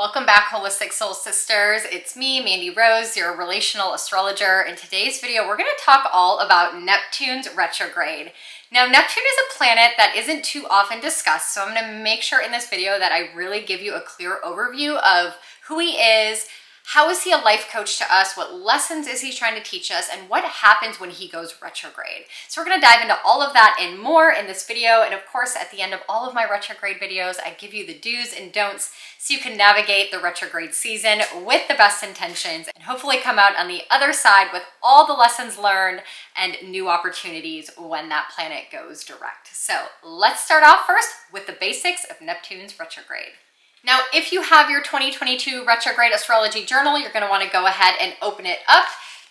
Welcome back, Holistic Soul Sisters. It's me, Mandy Rose, your Relational Astrologer. In today's video, we're going to talk all about Neptune's retrograde. Now, Neptune is a planet that isn't too often discussed, so I'm going to make sure in this video that I really give you a clear overview of who he is, how is he a life coach to us, what lessons is he trying to teach us, and what happens when he goes retrograde. So we're going to dive into all of that and more in this video, and of course at the end of all of my retrograde videos, I give you the do's and don'ts so you can navigate the retrograde season with the best intentions and hopefully come out on the other side with all the lessons learned and new opportunities when that planet goes direct. So let's start off first with the basics of Neptune's retrograde. Now, if you have your 2022 Retrograde Astrology Journal, you're going to want to go ahead and open it up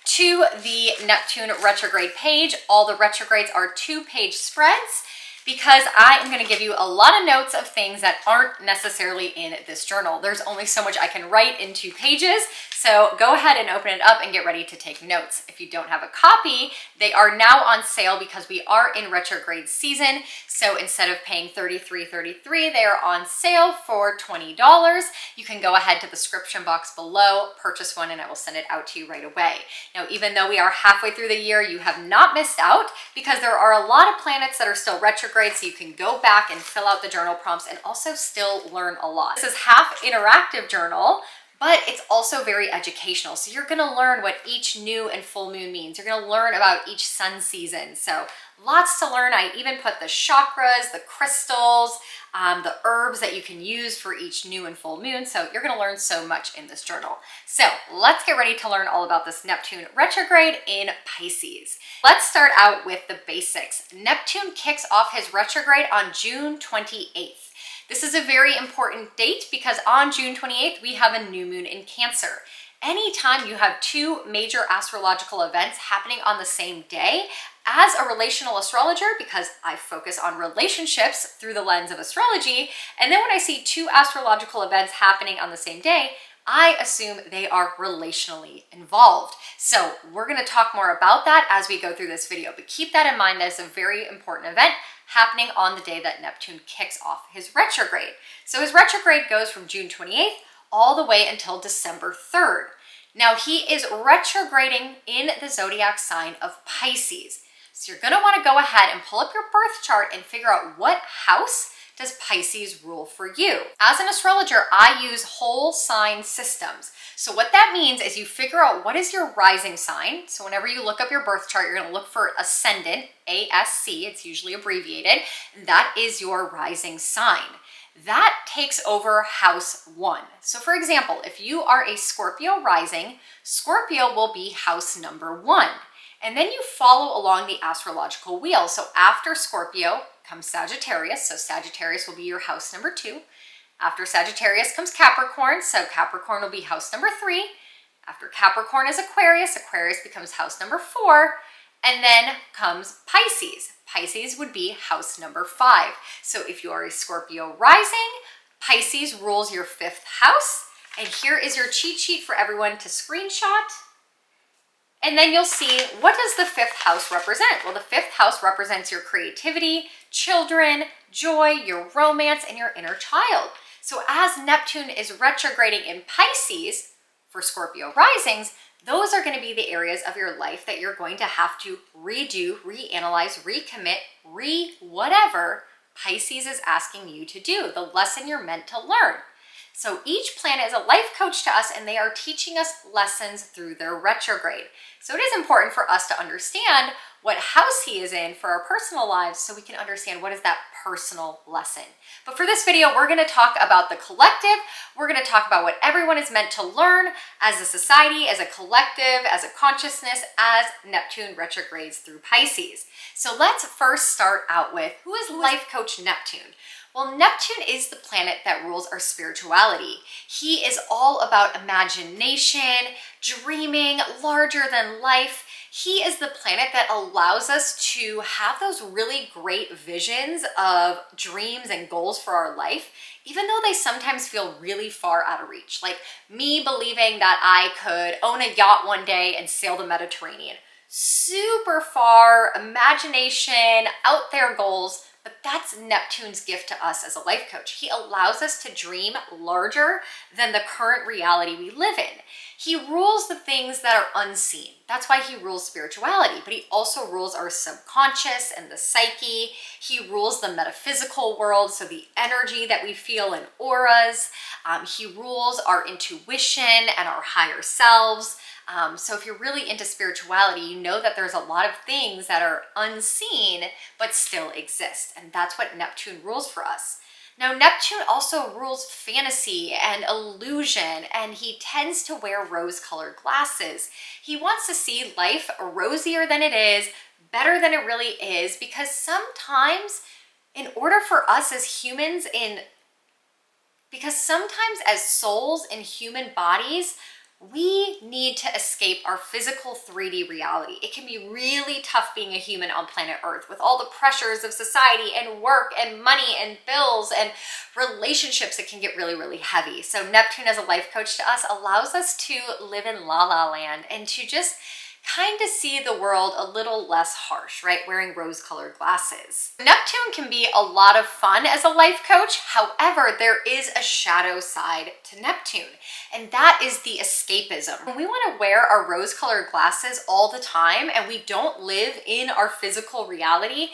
to the Neptune Retrograde page. All the retrogrades are 2-page spreads because I am going to give you a lot of notes of things that aren't necessarily in this journal. There's only so much I can write in 2 pages, so go ahead and open it up and get ready to take notes. If you don't have a copy, they are now on sale because we are in retrograde season. So instead of paying $33.33, they are on sale for $20. You can go ahead to the description box below, purchase one, and I will send it out to you right away. Now, even though we are halfway through the year, you have not missed out because there are a lot of planets that are still retrograde, so you can go back and fill out the journal prompts and also still learn a lot. This is half interactive journal, but it's also very educational. So you're gonna learn what each new and full moon means. You're gonna learn about each sun season. So lots to learn. I even put the chakras, the crystals, the herbs that you can use for each new and full moon. So you're gonna learn so much in this journal. So let's get ready to learn all about this Neptune retrograde in Pisces. Let's start out with the basics. Neptune kicks off his retrograde on June 28th. This is a very important date because on June 28th, we have a new moon in Cancer. Anytime you have 2 major astrological events happening on the same day, as a relational astrologer, because I focus on relationships through the lens of astrology, and then when I see 2 astrological events happening on the same day, I assume they are relationally involved. So we're going to talk more about that as we go through this video, but keep that in mind. That is a very important event happening on the day that Neptune kicks off his retrograde. So his retrograde goes from June 28th all the way until December 3rd. Now he is retrograding in the zodiac sign of Pisces. So you're going to want to go ahead and pull up your birth chart and figure out what house does Pisces rule for you. As an astrologer, I use whole sign systems. So what that means is you figure out what is your rising sign. So whenever you look up your birth chart, you're going to look for ascendant, ASC, it's usually abbreviated. That is your rising sign. That takes over house 1. So for example, if you are a Scorpio rising, Scorpio will be house number 1. And then you follow along the astrological wheel. So after Scorpio comes Sagittarius. So Sagittarius will be your house number 2. After Sagittarius comes Capricorn. So Capricorn will be house number 3. After Capricorn is Aquarius. Aquarius becomes house number 4. And then comes Pisces. Pisces would be house number 5. So if you are a Scorpio rising, Pisces rules your 5th house. And here is your cheat sheet for everyone to screenshot. And then you'll see, what does the 5th house represent? Well, the 5th house represents your creativity, children, joy, your romance, and your inner child. So as Neptune is retrograding in Pisces, for Scorpio risings, those are going to be the areas of your life that you're going to have to redo, reanalyze, recommit, whatever Pisces is asking you to do, the lesson you're meant to learn. So each planet is a life coach to us, and they are teaching us lessons through their retrograde. So it is important for us to understand what house he is in for our personal lives so we can understand what is that personal lesson. But for this video, we're going to talk about the collective. We're going to talk about what everyone is meant to learn as a society, as a collective, as a consciousness, as Neptune retrogrades through Pisces. So let's first start out with, who is life coach Neptune? Well, Neptune is the planet that rules our spirituality. He is all about imagination, dreaming, larger than life. He is the planet that allows us to have those really great visions of dreams and goals for our life, even though they sometimes feel really far out of reach. Like me believing that I could own a yacht one day and sail the Mediterranean. Super far, imagination, out there goals, But that's Neptune's gift to us as a life coach. He allows us to dream larger than the current reality we live in. He rules the things that are unseen. That's why he rules spirituality, but he also rules our subconscious and the psyche. He rules the metaphysical world, so the energy that we feel in auras. He rules our intuition and our higher selves. So if you're really into spirituality, you know that there's a lot of things that are unseen but still exist. And that's what Neptune rules for us. Now, Neptune also rules fantasy and illusion, and he tends to wear rose-colored glasses. He wants to see life rosier than it is, better than it really is, because sometimes in order for us as humans because sometimes as souls in human bodies, we need to escape our physical 3D reality. It can be really tough being a human on planet Earth with all the pressures of society and work and money and bills and relationships. It can get really, really heavy. So Neptune as a life coach to us allows us to live in la la land and to just kind of see the world a little less harsh, right? Wearing rose-colored glasses. Neptune can be a lot of fun as a life coach. However, there is a shadow side to Neptune, and that is the escapism. When we want to wear our rose-colored glasses all the time and we don't live in our physical reality,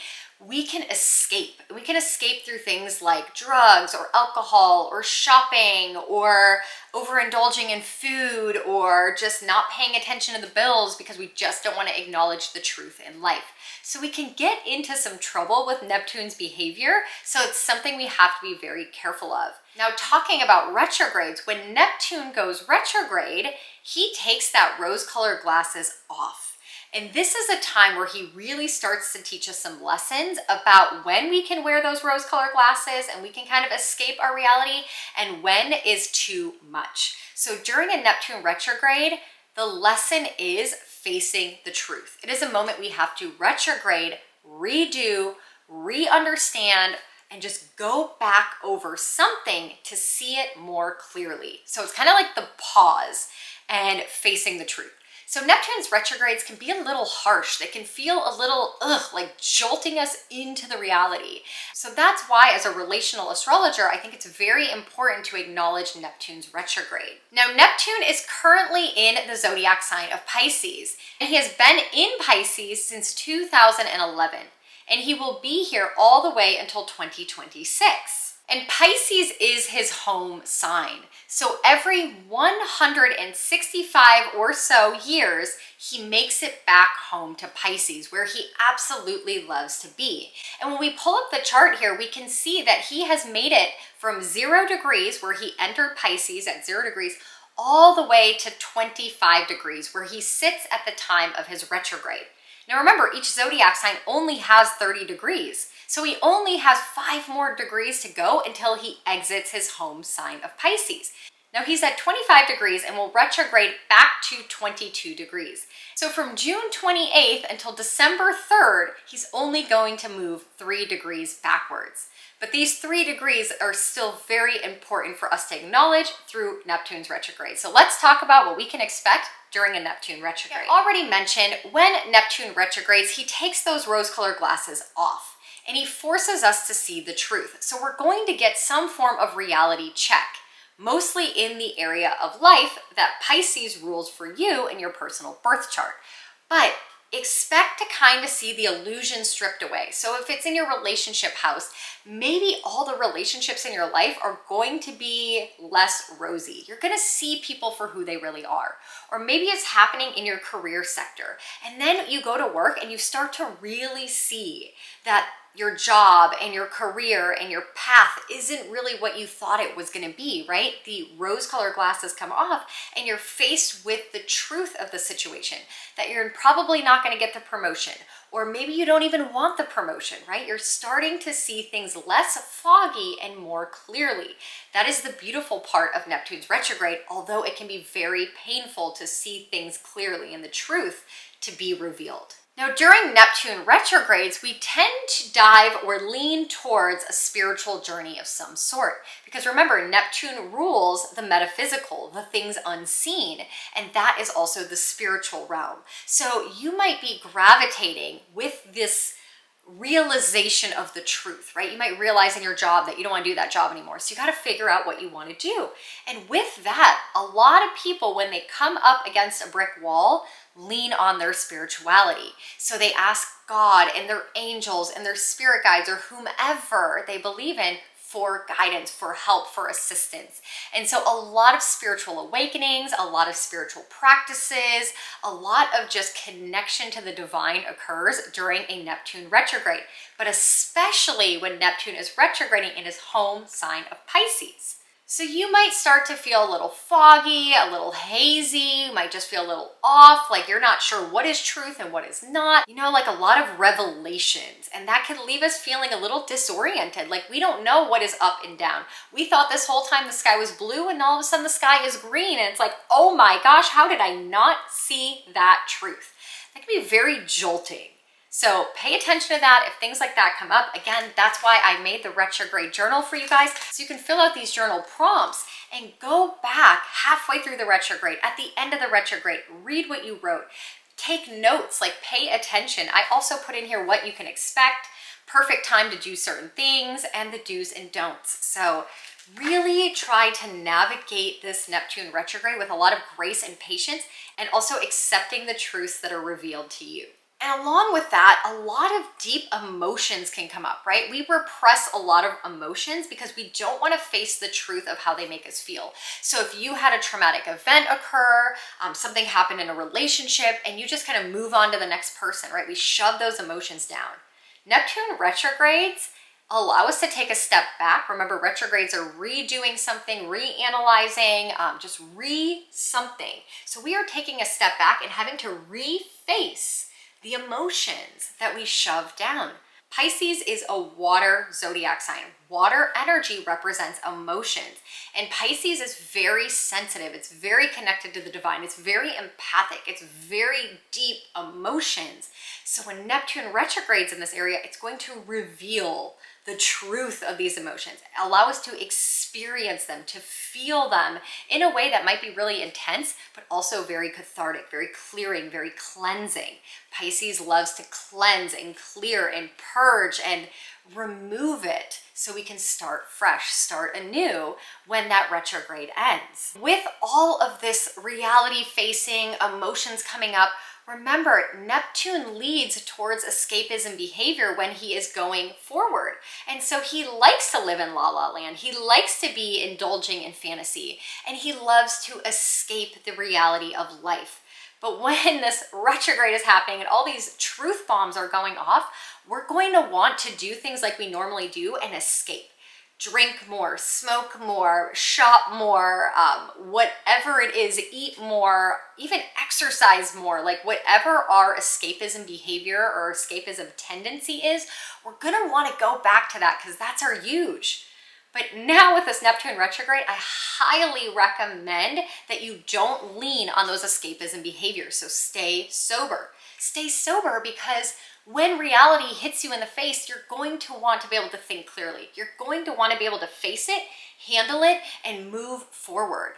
we can escape. We can escape through things like drugs or alcohol or shopping or overindulging in food or just not paying attention to the bills because we just don't want to acknowledge the truth in life. So we can get into some trouble with Neptune's behavior, so it's something we have to be very careful of. Now, talking about retrogrades, when Neptune goes retrograde, he takes that rose-colored glasses off. And this is a time where he really starts to teach us some lessons about when we can wear those rose-colored glasses and we can kind of escape our reality and when is too much. So during a Neptune retrograde, the lesson is facing the truth. It is a moment we have to retrograde, redo, re-understand, and just go back over something to see it more clearly. So it's kind of like the pause and facing the truth. So Neptune's retrogrades can be a little harsh. They can feel a little, like jolting us into the reality. So that's why as a relational astrologer, I think it's very important to acknowledge Neptune's retrograde. Now, Neptune is currently in the zodiac sign of Pisces, and he has been in Pisces since 2011, and he will be here all the way until 2026. And Pisces is his home sign. So every 165 or so years, he makes it back home to Pisces, where he absolutely loves to be. And when we pull up the chart here, we can see that he has made it from 0 degrees, where he entered Pisces at 0 degrees, all the way to 25 degrees, where he sits at the time of his retrograde. Now remember, each zodiac sign only has 30 degrees. So he only has 5 more degrees to go until he exits his home sign of Pisces. Now he's at 25 degrees and will retrograde back to 22 degrees. So from June 28th until December 3rd, he's only going to move 3 degrees backwards. But these 3 degrees are still very important for us to acknowledge through Neptune's retrograde. So let's talk about what we can expect during a Neptune retrograde. I already mentioned when Neptune retrogrades, he takes those rose-colored glasses off and he forces us to see the truth. So we're going to get some form of reality check, mostly in the area of life that Pisces rules for you in your personal birth chart. But expect to kind of see the illusion stripped away. So if it's in your relationship house, maybe all the relationships in your life are going to be less rosy. You're going to see people for who they really are. Or maybe it's happening in your career sector. And then you go to work and you start to really see that your job and your career and your path isn't really what you thought it was going to be, right? The rose-colored glasses come off and you're faced with the truth of the situation, that you're probably not going to get the promotion, or maybe you don't even want the promotion, right? You're starting to see things less foggy and more clearly. That is the beautiful part of Neptune's retrograde, although it can be very painful to see things clearly and the truth to be revealed. Now, during Neptune retrogrades, we tend to dive or lean towards a spiritual journey of some sort. Because remember, Neptune rules the metaphysical, the things unseen, and that is also the spiritual realm. So you might be gravitating with this realization of the truth, right? You might realize in your job that you don't want to do that job anymore. So you got to figure out what you want to do. And with that, a lot of people, when they come up against a brick wall, lean on their spirituality. So they ask God and their angels and their spirit guides or whomever they believe in for guidance, for help, for assistance. And so a lot of spiritual awakenings, a lot of spiritual practices, a lot of just connection to the divine occurs during a Neptune retrograde, but especially when Neptune is retrograding in his home sign of Pisces. So you might start to feel a little foggy, a little hazy, you might just feel a little off, like you're not sure what is truth and what is not. You know, like a lot of revelations, and that can leave us feeling a little disoriented, like we don't know what is up and down. We thought this whole time the sky was blue and all of a sudden the sky is green, and it's like, oh my gosh, how did I not see that truth? That can be very jolting. So pay attention to that if things like that come up. Again, that's why I made the retrograde journal for you guys. So you can fill out these journal prompts and go back halfway through the retrograde, at the end of the retrograde, read what you wrote. Take notes, like pay attention. I also put in here what you can expect, perfect time to do certain things, and the do's and don'ts. So really try to navigate this Neptune retrograde with a lot of grace and patience, and also accepting the truths that are revealed to you. And along with that, a lot of deep emotions can come up, right? We repress a lot of emotions because we don't want to face the truth of how they make us feel. So if you had a traumatic event occur, something happened in a relationship, and you just kind of move on to the next person, right? We shove those emotions down. Neptune retrogrades allow us to take a step back. Remember, retrogrades are redoing something, reanalyzing, just something. So we are taking a step back and having to reface the emotions that we shove down. Pisces is a water zodiac sign. Water energy represents emotions. And Pisces is very sensitive. It's very connected to the divine. It's very empathic. It's very deep emotions. So when Neptune retrogrades in this area, it's going to reveal the truth of these emotions, allow us to experience them, to feel them in a way that might be really intense, but also very cathartic, very clearing, very cleansing. Pisces loves to cleanse and clear and purge and remove it so we can start fresh, start anew when that retrograde ends. With all of this reality facing, emotions coming up, remember, Neptune leads towards escapism behavior when he is going forward. And so he likes to live in la la land. He likes to be indulging in fantasy, and he loves to escape the reality of life. But when this retrograde is happening and all these truth bombs are going off, we're going to want to do things like we normally do and escape. Drink more, smoke more, shop more, whatever it is, eat more, even exercise more, like whatever our escapism behavior or escapism tendency is, we're gonna wanna go back to that because that's our huge. But now with this Neptune retrograde, I highly recommend that you don't lean on those escapism behaviors. So stay sober. Stay sober because when reality hits you in the face, you're going to want to be able to think clearly. You're going to want to be able to face it, handle it, and move forward.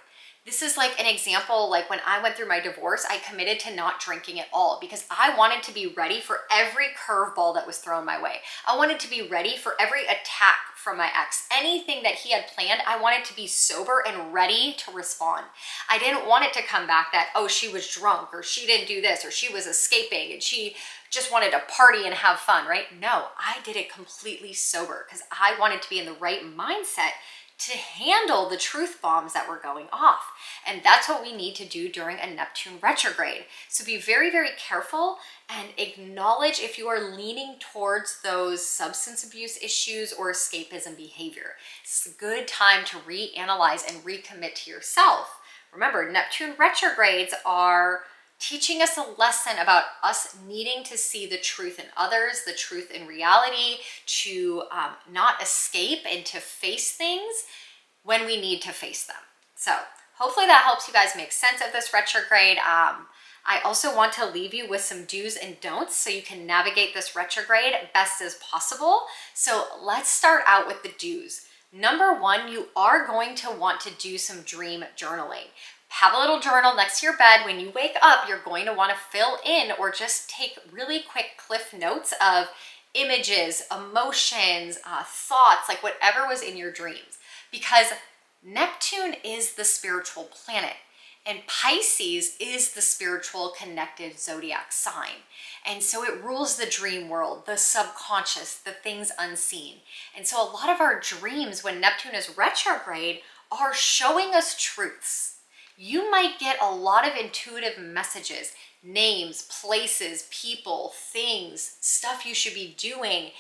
This is like an example, like when I went through my divorce, I committed to not drinking at all because I wanted to be ready for every curveball that was thrown my way. I wanted to be ready for every attack from my ex. Anything that he had planned, I wanted to be sober and ready to respond. I didn't want it to come back that, oh, she was drunk or she didn't do this or she was escaping and she just wanted to party and have fun, right? No, I did it completely sober because I wanted to be in the right mindset to handle the truth bombs that were going off. And that's what we need to do during a Neptune retrograde. So be very, very careful and acknowledge if you are leaning towards those substance abuse issues or escapism behavior. It's a good time to reanalyze and recommit to yourself. Remember, Neptune retrogrades are teaching us a lesson about us needing to see the truth in others, the truth in reality, to not escape and to face things when we need to face them. So hopefully that helps you guys make sense of this retrograde. I also want to leave you with some do's and don'ts so you can navigate this retrograde best as possible. So let's start out with the do's. Number one, you are going to want to do some dream journaling. Have a little journal next to your bed. When you wake up, you're going to want to fill in or just take really quick cliff notes of images, emotions, thoughts, like whatever was in your dreams. Because Neptune is the spiritual planet. And Pisces is the spiritual connected zodiac sign. And so it rules the dream world, the subconscious, the things unseen. And so a lot of our dreams when Neptune is retrograde are showing us truths. You might get a lot of intuitive messages, names, places, people, things, stuff you should be doing,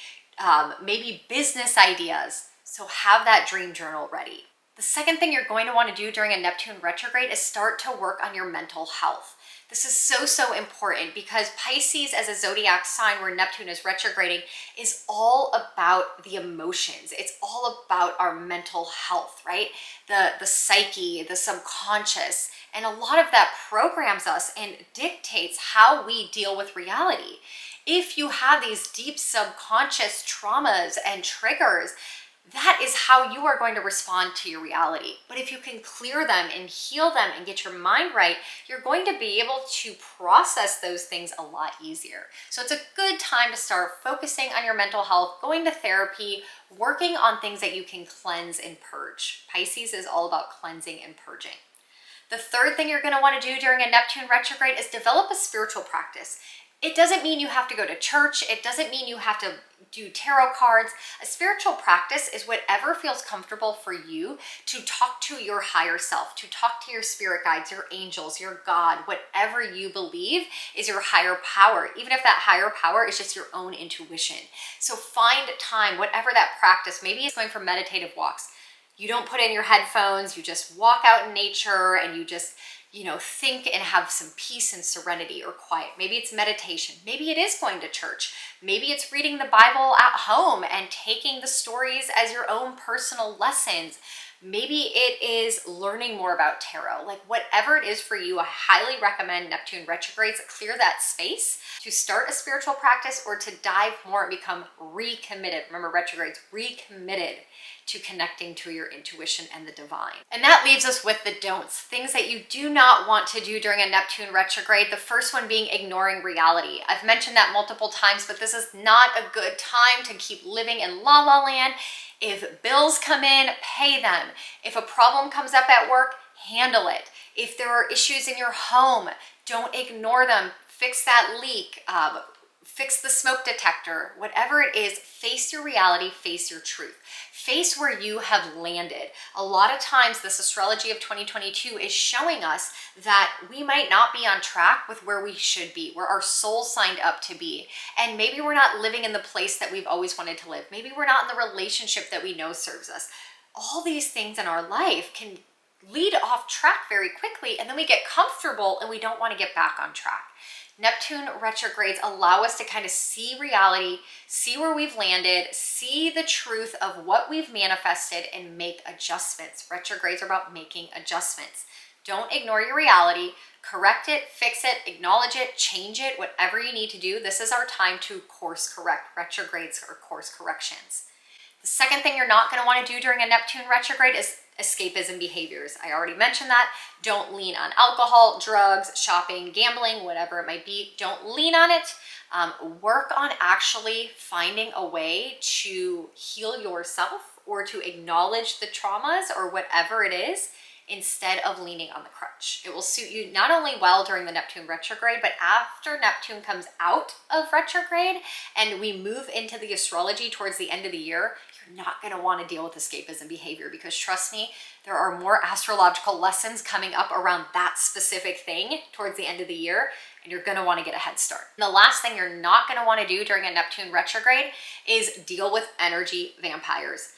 maybe business ideas. So have that dream journal ready. The second thing you're going to want to do during a Neptune retrograde is start to work on your mental health. This is so important because Pisces as a zodiac sign where Neptune is retrograding is all about the emotions. It's all about our mental health, right? The psyche, the subconscious, and a lot of that programs us and dictates how we deal with reality. If you have these deep subconscious traumas and triggers, that is how you are going to respond to your reality. But if you can clear them and heal them and get your mind right, you're going to be able to process those things a lot easier. So it's a good time to start focusing on your mental health, going to therapy, working on things that you can cleanse and purge. Pisces is all about cleansing and purging. The third thing you're going to want to do during a Neptune retrograde is develop a spiritual practice. It doesn't mean you have to go to church. It doesn't mean you have to do tarot cards. A spiritual practice is whatever feels comfortable for you to talk to your higher self, to talk to your spirit guides, your angels, your God, whatever you believe is your higher power, even if that higher power is just your own intuition. So find time, whatever that practice, maybe it's going for meditative walks. You don't put in your headphones, you just walk out in nature and you just think and have some peace and serenity or quiet. Maybe it's meditation. Maybe it is going to church. Maybe it's reading the Bible at home and taking the stories as your own personal lessons. Maybe it is learning more about tarot. Like whatever it is for you, I highly recommend Neptune retrogrades clear that space to start a spiritual practice or to dive more and become recommitted. Remember, retrogrades, recommitted to connecting to your intuition and the divine. And that leaves us with the don'ts, things that you do not want to do during a Neptune retrograde. The first one being ignoring reality. I've mentioned that multiple times, but this is not a good time to keep living in la la land. If bills come in, pay them. If a problem comes up at work, handle it. If there are issues in your home, don't ignore them. Fix that leak. Fix the smoke detector, whatever it is, face your reality, face your truth. Face where you have landed. A lot of times this astrology of 2022 is showing us that we might not be on track with where we should be, where our soul signed up to be. And maybe we're not living in the place that we've always wanted to live. Maybe we're not in the relationship that we know serves us. All these things in our life can lead off track very quickly, and then we get comfortable and we don't want to get back on track. Neptune retrogrades allow us to kind of see reality, see where we've landed, see the truth of what we've manifested, and make adjustments. Retrogrades are about making adjustments. Don't ignore your reality. Correct it, fix it, acknowledge it, change it, whatever you need to do. This is our time to course correct. Retrogrades are course corrections. The second thing you're not going to want to do during a Neptune retrograde is escapism behaviors. I already mentioned that. Don't lean on alcohol, drugs, shopping, gambling, whatever it might be. Don't lean on it. Work on actually finding a way to heal yourself or to acknowledge the traumas or whatever it is instead of leaning on the crutch. It will suit you not only well during the Neptune retrograde, but after Neptune comes out of retrograde and we move into the astrology towards the end of the year, you're not going to want to deal with escapism behavior because trust me, there are more astrological lessons coming up around that specific thing towards the end of the year, and you're going to want to get a head start. And the last thing you're not going to want to do during a Neptune retrograde is deal with energy vampires.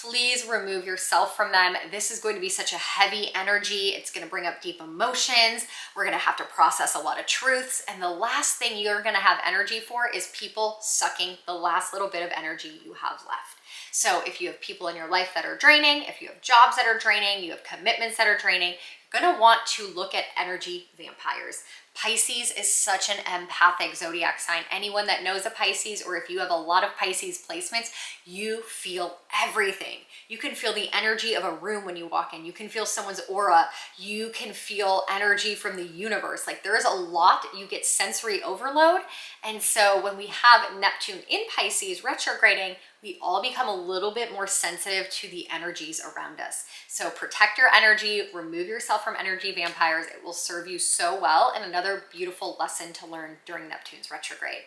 Please remove yourself from them. This is going to be such a heavy energy. It's going to bring up deep emotions. We're going to have to process a lot of truths. And the last thing you're going to have energy for is people sucking the last little bit of energy you have left. So if you have people in your life that are draining, if you have jobs that are draining, you have commitments that are draining, you're gonna want to look at energy vampires. Pisces is such an empathic zodiac sign. Anyone that knows a Pisces, or if you have a lot of Pisces placements, you feel everything. You can feel the energy of a room when you walk in. You can feel someone's aura. You can feel energy from the universe. Like, there is a lot. You get sensory overload. And so when we have Neptune in Pisces retrograding, we all become a little bit more sensitive to the energies around us. So protect your energy, remove yourself from energy vampires. It will serve you so well, and another beautiful lesson to learn during Neptune's retrograde.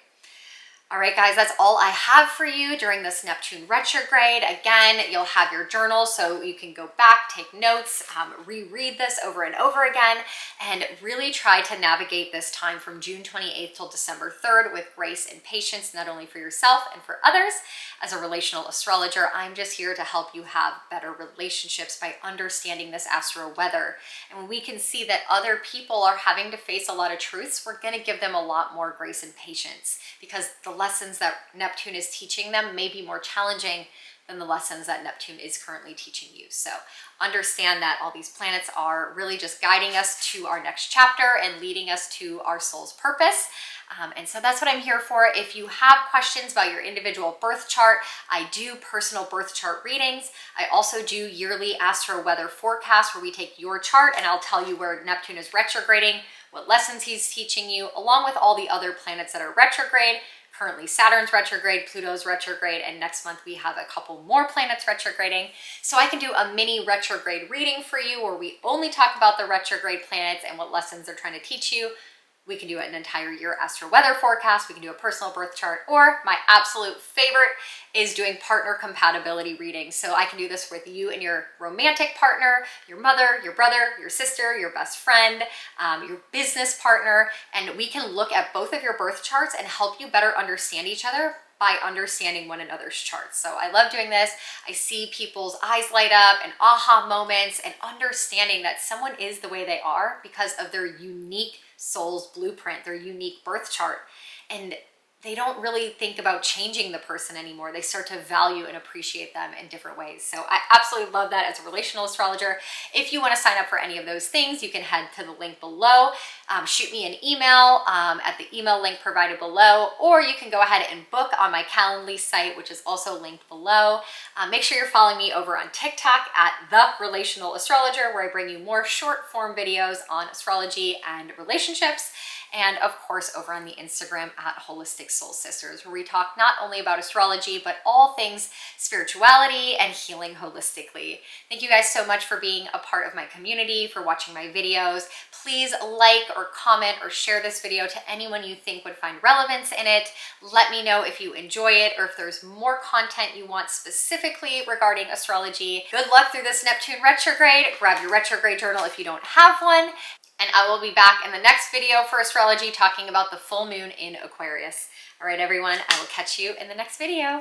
All right, guys, that's all I have for you during this Neptune retrograde. Again, you'll have your journal so you can go back, take notes, reread this over and over again, and really try to navigate this time from June 28th till December 3rd with grace and patience, not only for yourself and for others. As a relational astrologer, I'm just here to help you have better relationships by understanding this astro weather. And when we can see that other people are having to face a lot of truths, we're going to give them a lot more grace and patience, because the lessons that Neptune is teaching them may be more challenging than the lessons that Neptune is currently teaching you. So understand that all these planets are really just guiding us to our next chapter and leading us to our soul's purpose. And so that's what I'm here for. If you have questions about your individual birth chart, I do personal birth chart readings. I also do yearly astro weather forecasts where we take your chart and I'll tell you where Neptune is retrograding, what lessons he's teaching you, along with all the other planets that are retrograde. Currently Saturn's retrograde, Pluto's retrograde, and next month we have a couple more planets retrograding. So I can do a mini retrograde reading for you where we only talk about the retrograde planets and what lessons they're trying to teach you. We can do an entire year astro weather forecast. We can do a personal birth chart, or my absolute favorite is doing partner compatibility readings. So I can do this with you and your romantic partner, your mother, your brother, your sister, your best friend, your business partner, and we can look at both of your birth charts and help you better understand each other by understanding one another's charts. So I love doing this. I see people's eyes light up and aha moments, and understanding that someone is the way they are because of their unique soul's blueprint, their unique birth chart. And they don't really think about changing the person anymore. They start to value and appreciate them in different ways. So I absolutely love that as a relational astrologer. If you want to sign up for any of those things, you can head to the link below. Shoot me an email at the email link provided below, or you can go ahead and book on my Calendly site, which is also linked below. Make sure you're following me over on TikTok at The Relational Astrologer, where I bring you more short form videos on astrology and relationships. And of course, over on the Instagram at Holistic Soul Sisters, where we talk not only about astrology, but all things spirituality and healing holistically. Thank you guys so much for being a part of my community, for watching my videos. Please like or comment or share this video to anyone you think would find relevance in it. Let me know if you enjoy it or if there's more content you want specifically regarding astrology. Good luck through this Neptune retrograde. Grab your retrograde journal if you don't have one. And I will be back in the next video for astrology talking about the full moon in Aquarius. All right, everyone, I will catch you in the next video.